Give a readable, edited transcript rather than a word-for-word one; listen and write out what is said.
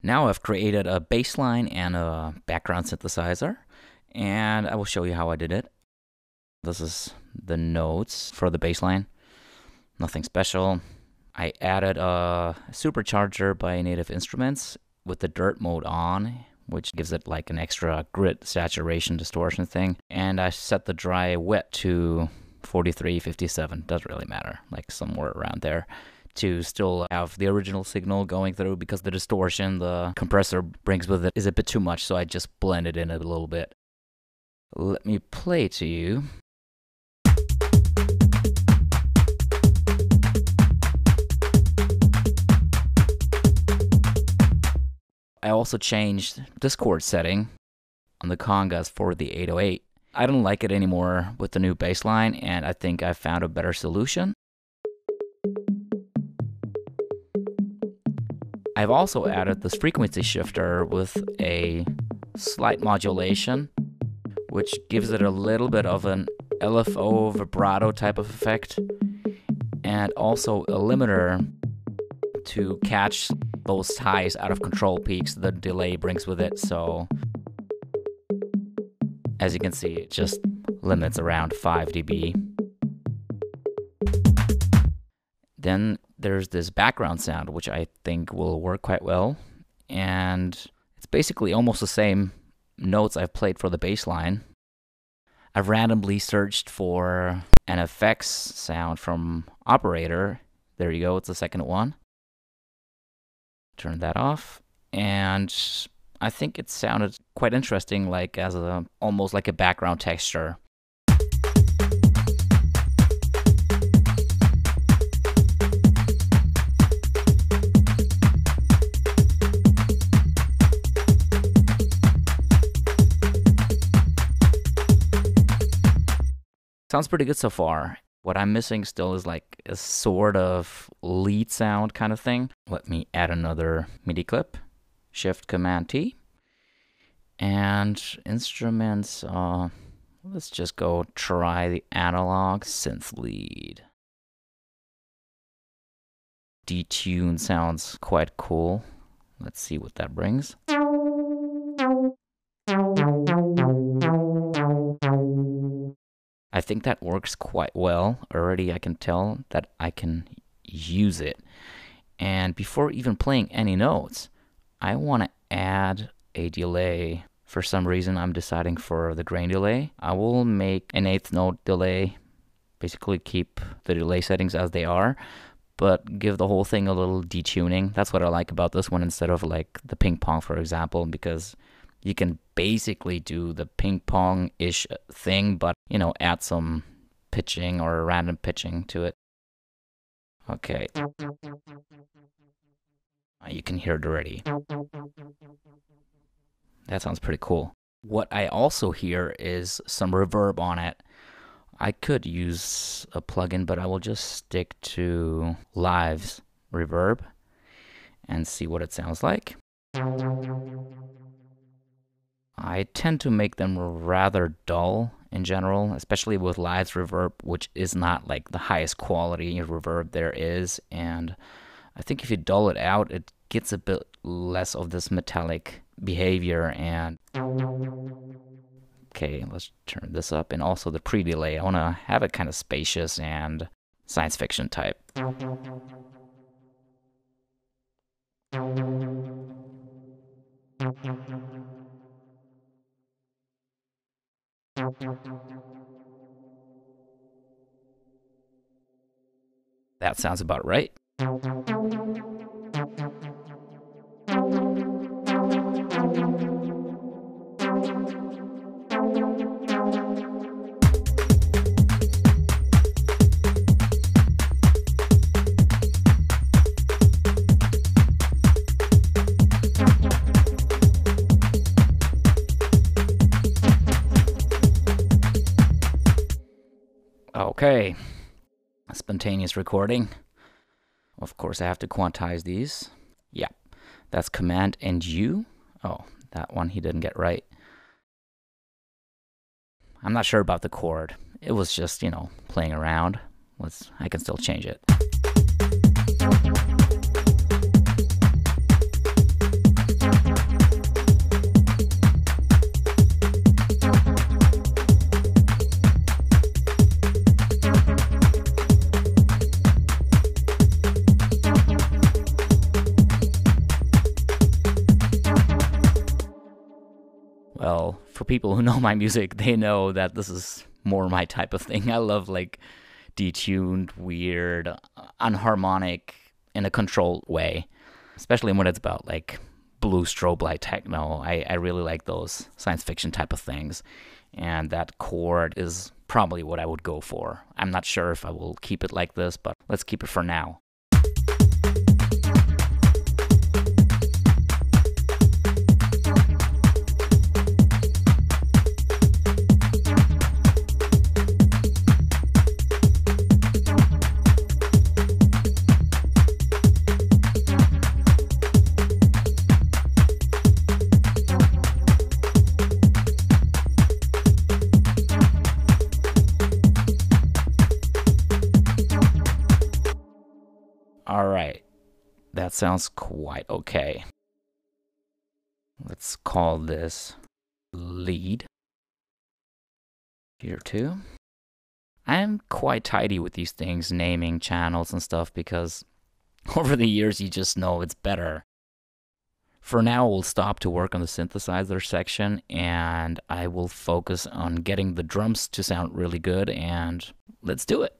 Now I've created a bass line and a background synthesizer, and I will show you how I did it. This is the notes for the bass line. Nothing special. I added a supercharger by Native Instruments with the dirt mode on, which gives it like an extra grid saturation distortion thing. And I set the dry wet to 43, 57, doesn't really matter, like somewhere around there, to still have the original signal going through, because the distortion the compressor brings with it is a bit too much, so I just blended in a little bit. Let me play to you. I also changed Discord setting on the congas for the 808. I don't like it anymore with the new bass line, and I think I found a better solution. I've also added this frequency shifter with a slight modulation, which gives it a little bit of an LFO vibrato type of effect, and also a limiter to catch those highs out of control peaks the delay brings with it. So as you can see, it just limits around 5 dB. Then there's this background sound, which I think will work quite well. And it's basically almost the same notes I've played for the bass line. I've randomly searched for an effects sound from Operator. There you go, it's the second one. Turn that off. And I think it sounded quite interesting, like as a almost like a background texture. Sounds pretty good so far. What I'm missing still is like a sort of lead sound kind of thing. Let me add another MIDI clip. Shift Command T. And instruments, let's just go try the analog synth lead. Detune sounds quite cool. Let's see what that brings. I think that works quite well. Already I can tell that I can use it. And before even playing any notes, I want to add a delay. For some reason, I'm deciding for the grain delay. I will make an 8th note delay, basically keep the delay settings as they are, but give the whole thing a little detuning. That's what I like about this one instead of like the ping pong, for example, because you can basically do the ping pong-ish thing, but, you know, add some pitching or random pitching to it. Okay. You can hear it already. That sounds pretty cool. What I also hear is some reverb on it. I could use a plugin, but I will just stick to Live's reverb and see what it sounds like. I tend to make them rather dull in general, especially with Live's reverb, which is not like the highest quality reverb there is. And I think if you dull it out, it gets a bit less of this metallic behavior. And okay, let's turn this up. And also the pre-delay, I want to have it kind of spacious and science fiction type. That sounds about right. Okay, spontaneous recording. Of course, I have to quantize these. Yeah, that's Command and U. Oh, that one he didn't get right. I'm not sure about the chord. It was just, you know, playing around. I can still change it. Well, for people who know my music, they know that this is more my type of thing. I love like detuned, weird, unharmonic, in a controlled way, especially when it's about like blue strobe light techno. I really like those science fiction type of things, and that chord is probably what I would go for. I'm not sure if I will keep it like this, but let's keep it for now. Alright, that sounds quite okay. Let's call this lead. Here too. I'm quite tidy with these things, naming channels and stuff, because over the years you just know it's better. For now, we'll stop to work on the synthesizer section, and I will focus on getting the drums to sound really good, and let's do it.